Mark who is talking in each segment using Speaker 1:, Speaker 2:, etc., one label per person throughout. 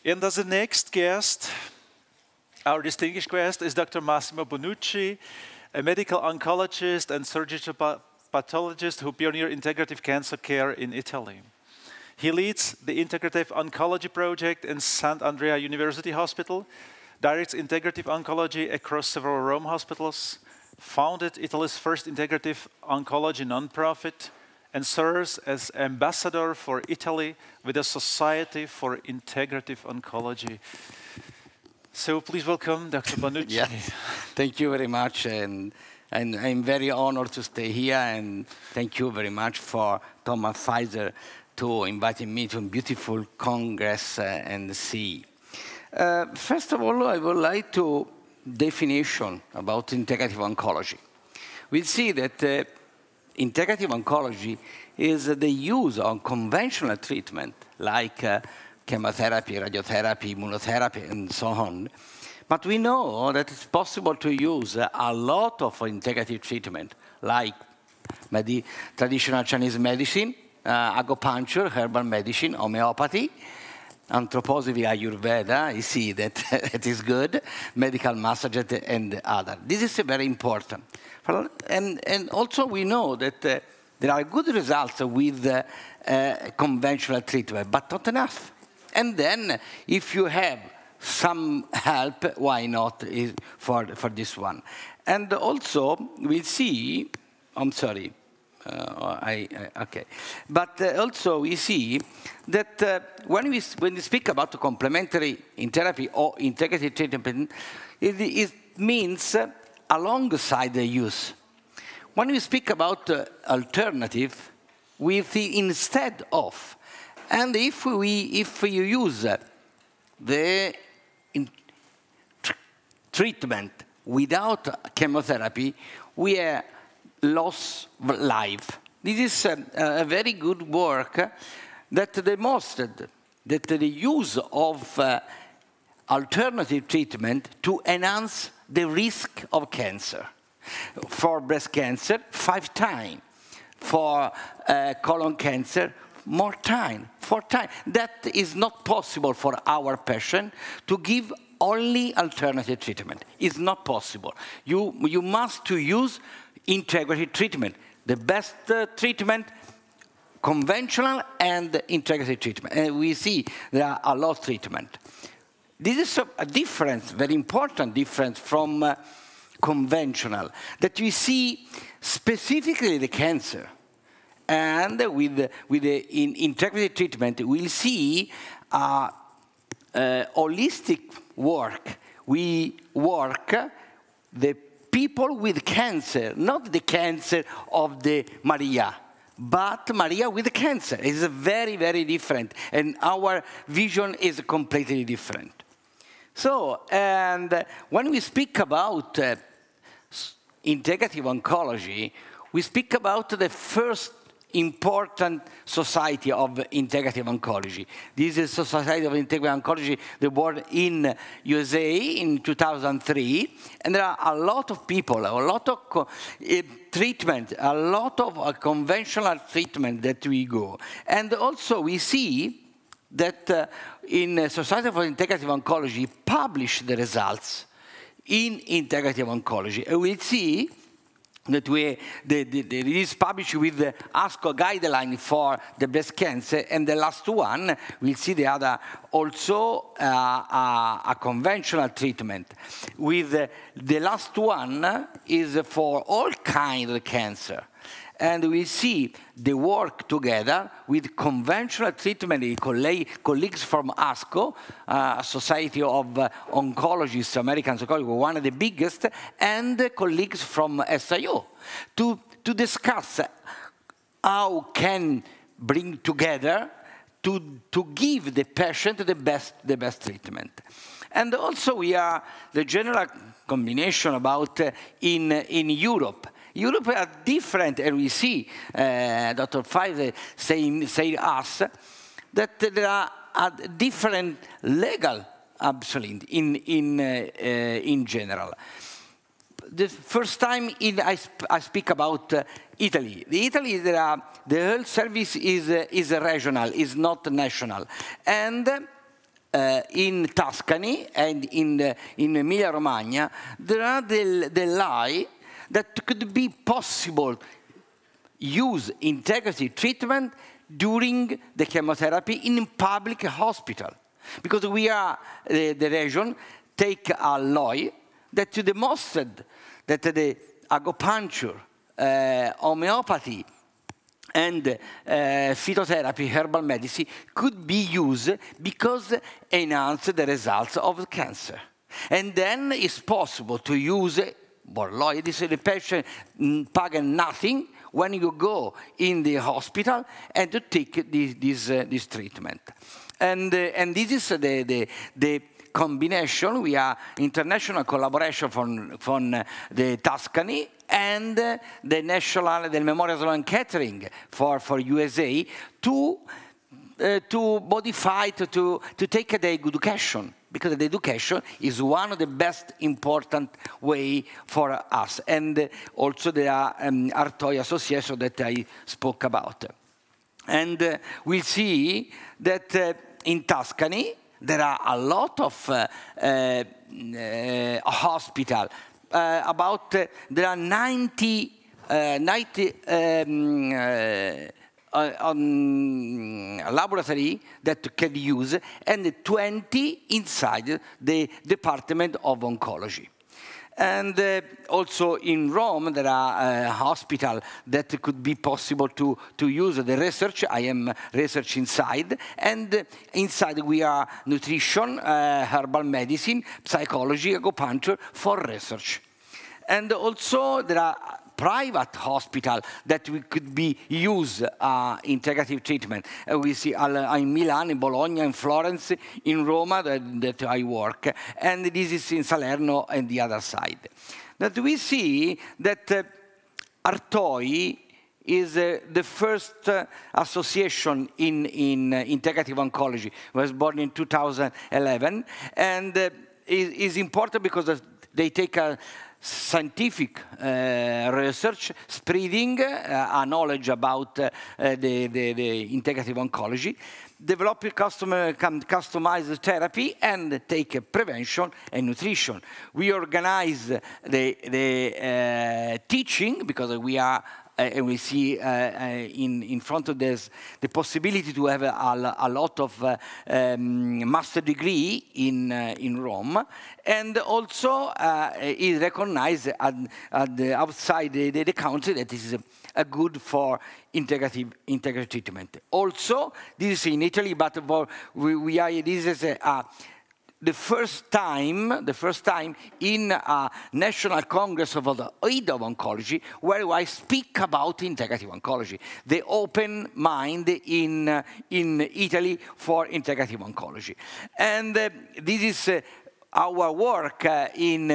Speaker 1: And as the next guest, our distinguished guest is Dr. Massimo Bonucci, a medical oncologist and surgical pathologist who pioneered integrative cancer care in Italy. He leads the Integrative Oncology project in Sant'Andrea University Hospital, directs integrative oncology across several Rome hospitals, founded Italy's first integrative oncology nonprofit, and serves as ambassador for Italy with the Society for Integrative Oncology. So please welcome Dr. Bonucci.
Speaker 2: Yeah. Thank you very much, and I'm very honored to stay here, and thank you very much for Thomas Pfizer to inviting me to a beautiful congress and see. First of all, I would like to definition about integrative oncology. We see that integrative oncology is the use of conventional treatment like chemotherapy, radiotherapy, immunotherapy, and so on. But we know that it's possible to use a lot of integrative treatment like traditional Chinese medicine, acupuncture, herbal medicine, homeopathy, anthroposophy, Ayurveda, you see that it is good, medical massage and other. This is very important. And also we know that there are good results with conventional treatment, but not enough. And then if you have some help, why not for this one? And also we'll see, I'm sorry, okay. But also we see that when we speak about complementary therapy or integrative treatment, it means alongside the use. When we speak about alternative, we see instead of. And if you use the treatment without chemotherapy, we are loss of life. This is a very good work that demonstrated that the use of alternative treatment to enhance the risk of cancer. For breast cancer, 5 times. For colon cancer, more time, 4 times. That is not possible for our patient to give only alternative treatment. It's not possible. You must use integrative treatment. The best treatment, conventional and integrative treatment. And we see there are a lot of treatment. This is a difference, very important difference from conventional, that we see specifically the cancer. And with the integrative treatment, we'll see holistic work. We work the people with cancer, not the cancer of the Maria, but Maria with cancer. It's very, very different, and our vision is completely different. So, and when we speak about integrative oncology, we speak about the first important society of integrative oncology. This is Society of Integrative Oncology, the born in USA in 2003, and there are a lot of people, a lot of treatment, a lot of conventional treatment that we go. And also we see that in Society for Integrative Oncology publish the results in integrative oncology. And we'll see that it is published with the ASCO guideline for the breast cancer, and the last one, we'll see the other, also a conventional treatment. With the last one is for all kinds of cancer. And we see the work together with conventional treatment, colleagues from ASCO, Society of Oncologists, American Oncology, one of the biggest, and colleagues from SIO, to discuss how can bring together to give the patient the best treatment. And also we are the general combination about in Europe. Europe are different, and we see Dr. Pfizer saying us that there are different legal absolute in general. The first time I speak about Italy. The Italy, the health service is regional, is not national, and in Tuscany and in Emilia-Romagna, there are the lie that could be possible use integrative treatment during the chemotherapy in public hospital. Because we are, the region, take a law that demonstrated that the acupuncture, homeopathy, and phytotherapy, herbal medicine, could be used because enhance the results of cancer. And then it's possible to use Borloi. This is the patient pay nothing when you go in the hospital and to take this treatment. And this is the combination. We are international collaboration from the Tuscany and the National, the Memorial Sloan Kettering for USA to modify, to take the education, because the education is one of the best important way for us. And also there are Artois Association that I spoke about. And we'll see that in Tuscany, there are a lot of hospitals. There are 90 laboratory that can use, and 20 inside the Department of Oncology. And also in Rome, there are hospitals that could be possible to use the research. I am research inside. And inside we are nutrition, herbal medicine, psychology, acupuncture for research. And also there are private hospital that we could be use integrative treatment. We see in Milan, in Bologna, in Florence, in Roma that I work, and this is in Salerno and the other side. That we see that Artoi is the first association in integrative oncology. It was born in 2011, and is important because they take a scientific research, spreading a knowledge about the integrative oncology, develop customized therapy, and take prevention and nutrition. We organize the teaching, because we are and we see in front of this the possibility to have a lot of master degree in Rome, and also is recognized outside the country that is good for integrative treatment. Also, this is in Italy, but this is the first time in a National Congress of the Aid of Oncology where I speak about integrative oncology, the open mind in Italy for integrative oncology. And this is our work in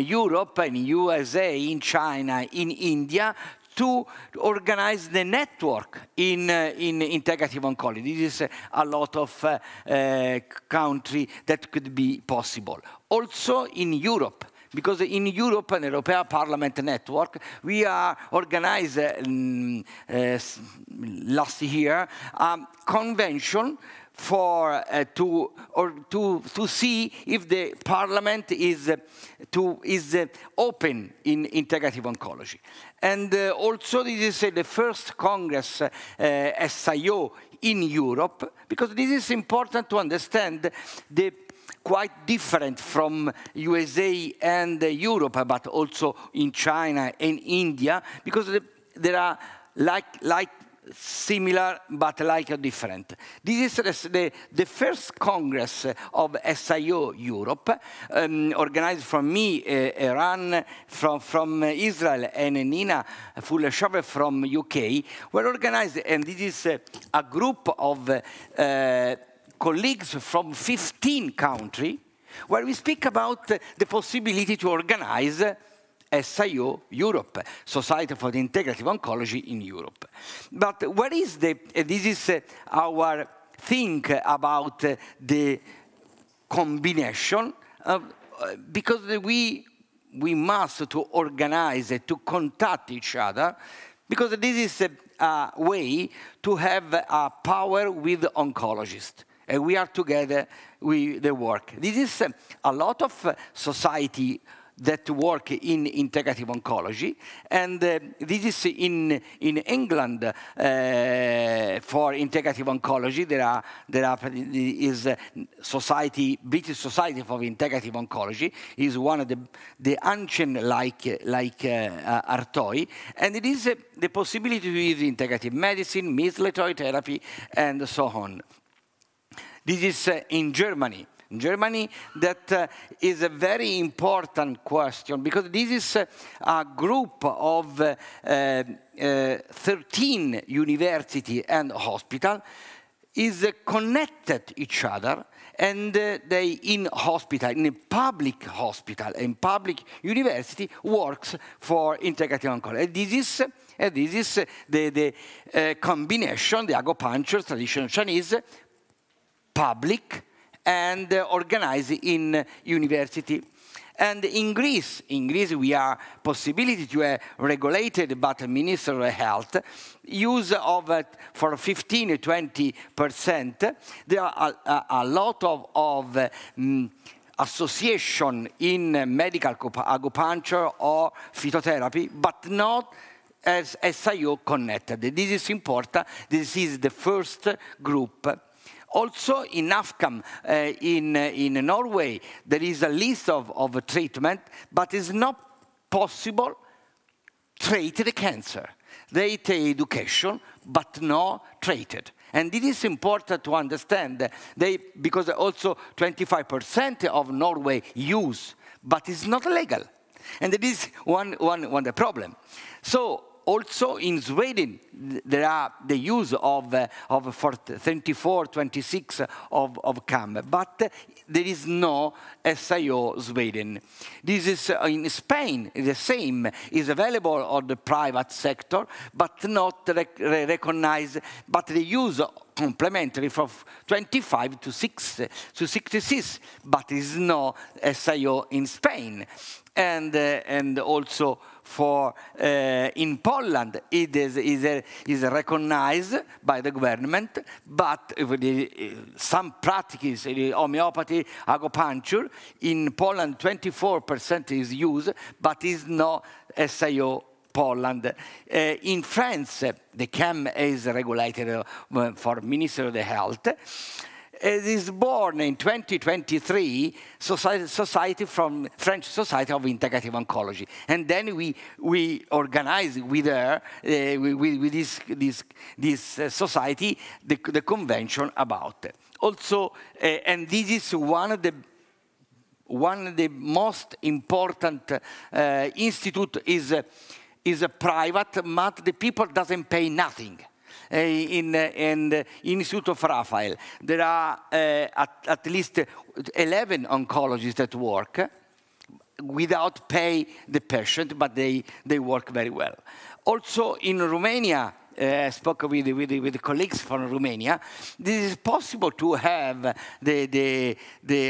Speaker 2: Europe, in USA, in China, in India, to organize the network in integrative oncology. This is a lot of countries that could be possible. Also in Europe, because in Europe, an European Parliament network, we are organized last year a convention for to see if the Parliament is open in integrative oncology. And also this is the first Congress SIO in Europe, because this is important to understand the quite different from USA and Europe, but also in China and India, because there are like similar but like different. This is the first Congress of SIO Europe, organized from me, Iran, from Israel, and Nina Fuller-Schauber from UK, were organized, and this is a group of colleagues from 15 countries, where we speak about the possibility to organize SIO Europe, Society for the Integrative Oncology in Europe. But what is this is our think about the combination, because we must to organize, to contact each other, because this is a way to have a power with oncologists. And we are together they work. This is a lot of society that work in integrative oncology, and this is in England for integrative oncology. Is society, British Society for Integrative Oncology is one of the ancient like Artoi, and it is the possibility to use integrative medicine, mesalatory therapy, and so on. This is in Germany. In Germany, that is a very important question, because this is a group of 13 university and hospital is connected each other, and they in hospital, in a public hospital and public university works for integrative oncology. This is the combination, the acupuncture, traditional Chinese, public, and organized in university. And in Greece we are possibility to have regulated by the Minister of Health use of for 15–20%. There are a lot of association in medical acupuncture or phytotherapy, but not as SIO connected. This is important. This is the first group. Also in AFCAM in Norway, there is a list of treatment, but it's not possible to treat the cancer. They take education, but not treated. And it is important to understand, because also 25% of Norway use, but it's not legal. And it is one the problem. So, also in Sweden, there are the use of for 34–26 of CAM, but there is no SIO Sweden. This is in Spain, the same, is available on the private sector, but not recognized, but the use complementary from 25 to 66, but is no SIO in Spain. And also for in Poland, it is recognized by the government, but some practices, homeopathy, acupuncture, in Poland 24% is used, but is not SIO Poland. In France, the CAM is regulated for Ministry of the Health. It is born in 2023, Society from French Society of Integrative Oncology, and then we organize with her, with this society, the convention about. Also, and this is one of the most important institute is a private, but the people doesn't pay nothing. In the Institute of Raphael, there are at least 11 oncologists that work without pay the patient, but they work very well. Also in Romania, I spoke with colleagues from Romania. This is possible to have the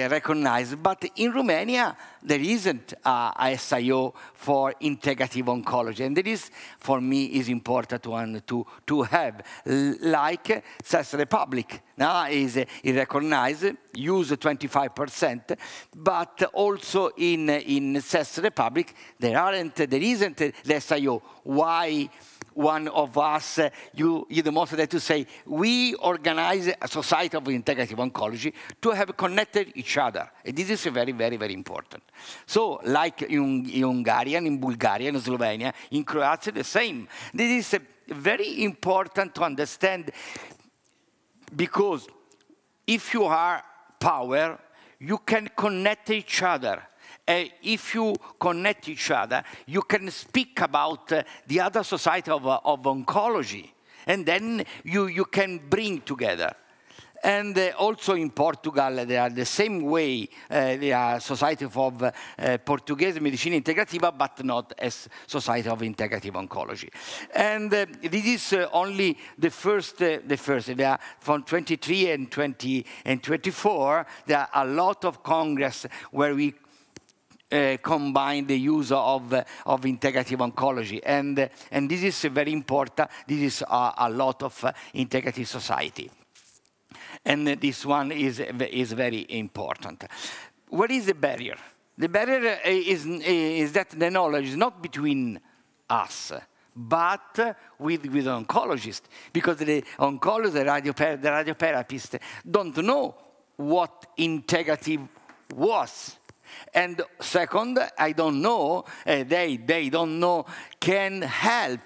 Speaker 2: recognized, but in Romania there isn't a SIO for integrative oncology, and that is, for me, is important to have. Like Czech Republic now is recognized, use 25%, but also in Czech Republic there isn't the SIO. Why? One of us, you the most that to say, we organize a society of integrative oncology to have connected each other. And this is very, very, very important. So, like in Hungarian, in Bulgaria, in Slovenia, in Croatia, the same. This is very important to understand, because if you are power, you can connect each other. If you connect each other, you can speak about the other society of oncology, and then you can bring together. And also in Portugal, they are the same way. They are Society of Portuguese Medicina Integrativa, but not as Society of Integrative Oncology. And this is only the first. They are from 23 and 24. There are a lot of congress where we combine the use of integrative oncology, and this is very important. This is a lot of integrative society. And this one is very important. What is the barrier? The barrier is that the knowledge is not between us, but with oncologists, because the oncologists, the radiotherapists don't know what integrative was. And second, I don't know, they don't know, can help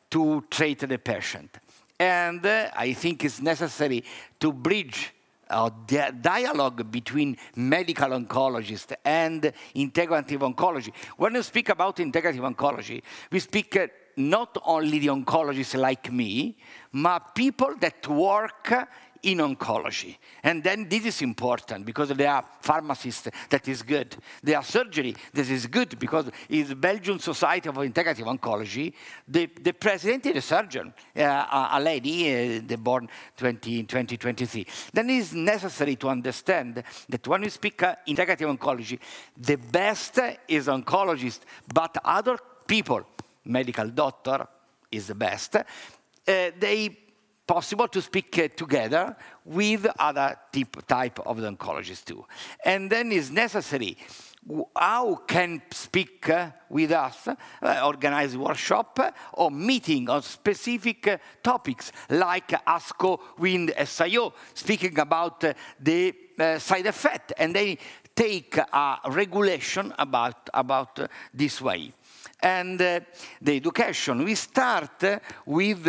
Speaker 2: to treat the patient. And I think it's necessary to bridge a dialogue between medical oncologists and integrative oncology. When we speak about integrative oncology, we speak not only the oncologists like me, but people that work in oncology. And then this is important because they are pharmacists, that is good. They are surgery, this is good because in the Belgian Society of Integrative Oncology, the president is a surgeon, a lady, born 2023. Then it is necessary to understand that when we speak integrative oncology, the best is oncologist, but other people, medical doctor is the best, they possible to speak together with other type of the oncologists too. And then it's necessary how can speak with us, organize workshop or meeting on specific topics like ASCO with SIO, speaking about the side effect, and they take a regulation about this way. And the education, we start with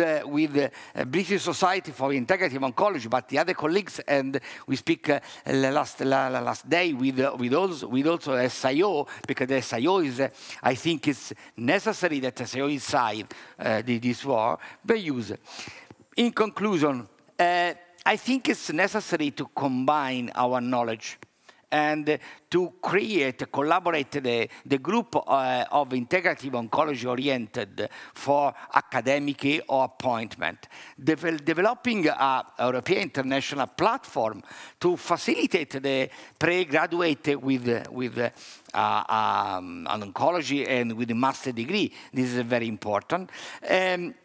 Speaker 2: British Society for Integrative Oncology, but the other colleagues, and we speak last day with also SIO, because the SIO is, I think it's necessary that SIO inside this war be used. In conclusion, I think it's necessary to combine our knowledge and to collaborate the group of integrative oncology oriented for academic or appointment, developing a European international platform to facilitate the pre-graduate with an oncology and with a master degree. This is very important.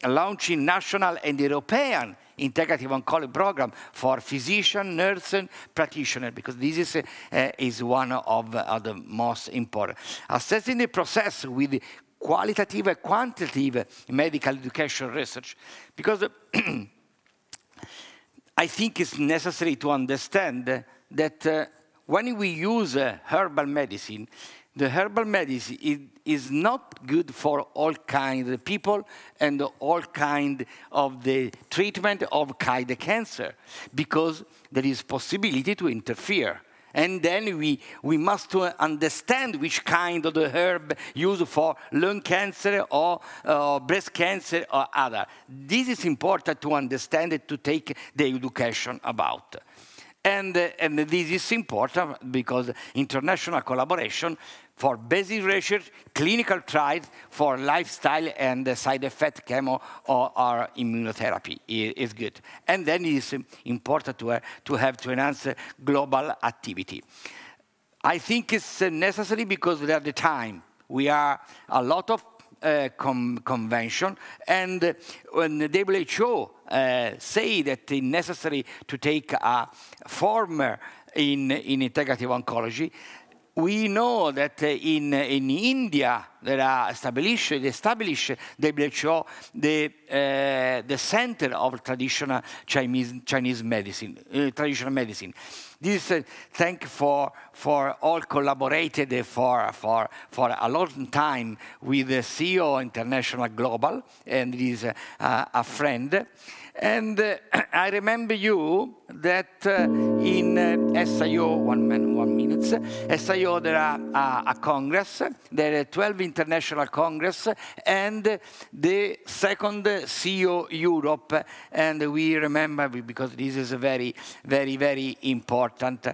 Speaker 2: Launching national and European integrative oncology program for physician, nurse, and practitioner, because this is one of the most important. Assessing the process with qualitative and quantitative medical education research, because I think it's necessary to understand that when we use herbal medicine, the herbal medicine is not good for all kinds of people and all kinds of the treatment of kind of cancer, because there is possibility to interfere. And then we must understand which kind of the herb used for lung cancer or breast cancer or other. This is important to understand and to take the education about. And this is important because international collaboration for basic research, clinical trials for lifestyle and side effect chemo or immunotherapy is good. And then it is important to enhance global activity. I think it's necessary because at the time we are a lot of convention, and when the WHO say that it's necessary to take a former in integrative oncology, we know that in India there are established WHO, the center of traditional Chinese medicine, traditional medicine. This thank for all collaborated for a long time with the CEO International Global, and is a friend. And I remember you that in SIO, one minute, SIO there are a congress, there are 12 international congress, and the second CEO Europe, and we remember because this is very, very, very important.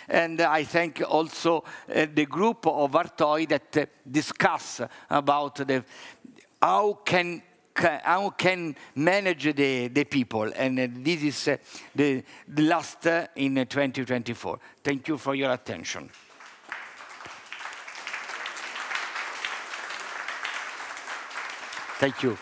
Speaker 2: And I thank also the group of Artoi that discuss about how can manage the people, and this is the last in 2024. Thank you for your attention. Thank you.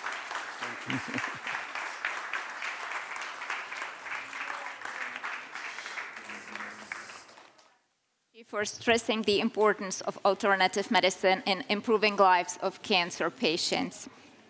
Speaker 3: For stressing the importance of alternative medicine in improving lives of cancer patients.